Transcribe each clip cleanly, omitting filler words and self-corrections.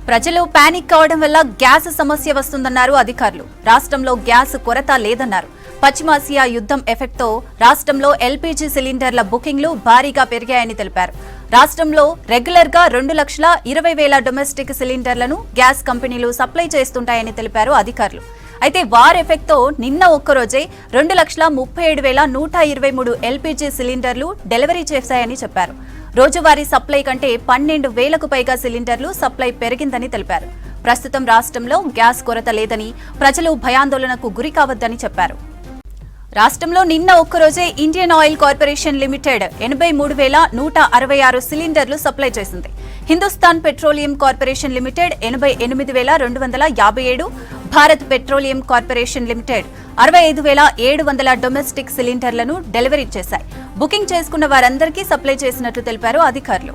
ప్రజలు పానిక్ కావడం వల్ల గ్యాస్ సమస్య వస్తుందన్నారు అధికారులు. రాష్ట్రంలో గ్యాస్ కొరత లేదన్నారు. పశ్చిమాసియా యుద్ధం ఎఫెక్ట్తో రాష్ట్రంలో ఎల్పీజీ సిలిండర్ల బుకింగ్లు భారీగా పెరిగాయని తెలిపారు. రాష్ట్రంలో రెగ్యులర్గా 2,20,000 డొమెస్టిక్ సిలిండర్లను గ్యాస్ కంపెనీలు సప్లై చేస్తుంటాయని తెలిపారు అధికారులు. అయితే వార్ ఎఫెక్ట్తో నిన్న ఒక్కరోజే 2,37,123 ఎల్పీజీ సిలిండర్లు డెలివరీ చేశాయని చెప్పారు. రోజువారీ సప్లై కంటే 12,000కు పైగా సిలిండర్లు సప్లై పెరిగిందని తెలిపారు. ప్రస్తుతం రాష్ట్రంలో గ్యాస్ కొరత లేదని, ప్రజలు భయాందోళనకు గురి కావద్దని చెప్పారు. రాష్ట్రంలో నిన్న ఒక్కరోజే ఇండియన్ ఆయిల్ కార్పొరేషన్ లిమిటెడ్ 83,166 సిలిండర్లు సప్లై చేసింది. Hindustan Petroleum Corporation Limited 88,257, Bharat Petroleum Corporation Limited 65,700 domestic సిలిండర్లను డెలివరీ చేశాయి. బుకింగ్ చేసుకున్న వారందరికీ సప్లై చేసినట్లు తెలిపారు అధికారులు.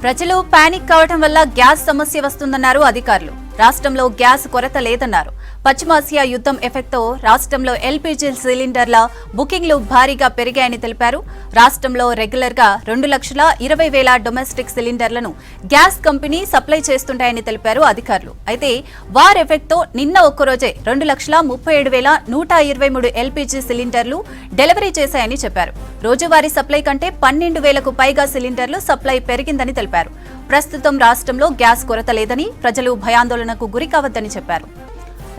ప్రజలు పానిక్ కావడం వల్ల గ్యాస్ సమస్య వస్తుందన్నారు అధికారులు. రాష్ట్రంలో గ్యాస్ కొరత లేదన్నారు. పశ్చిమాసియా యుద్ధం ఎఫెక్ట్తో రాష్ట్రంలో ఎల్పీజీ సిలిండర్ల బుకింగ్లు భారీగా పెరిగాయని తెలిపారు. రాష్ట్రంలో రెగ్యులర్గా 2,20,000 డొమెస్టిక్ సిలిండర్లను గ్యాస్ కంపెనీ సప్లై చేస్తుంటాయని తెలిపారు అధికారులు. అయితే వార్ ఎఫెక్ట్తో నిన్న ఒక్కరోజే 2,37,123 ఎల్పీజీ సిలిండర్లు డెలివరీ చేశాయని చెప్పారు. రోజువారీ సప్లై కంటే 12,000కు పైగా సిలిండర్లు సప్లై పెరిగిందని తెలిపారు. ప్రస్తుతం రాష్ట్రంలో గ్యాస్ కొరత లేదని, ప్రజలు భయాందోళనకు గురి కావద్దని చెప్పారు.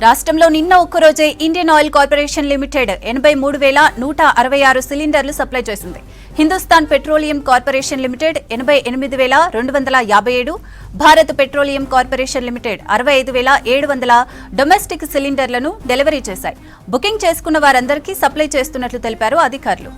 రాష్ట్రంలో నిన్న ఒక్కరోజే ఇండియన్ ఆయిల్ కార్పొరేషన్ లిమిటెడ్ 83,166 సిలిండర్లు సప్లై చేసింది. Hindustan Petroleum Corporation Limited 88,257, Bharat Petroleum Corporation Limited 65,700 domestic సిలిండర్లను డెలివరీ చేశాయి. బుకింగ్ చేసుకున్న వారందరికీ సప్లై చేస్తున్నట్లు తెలిపారు అధికారులు.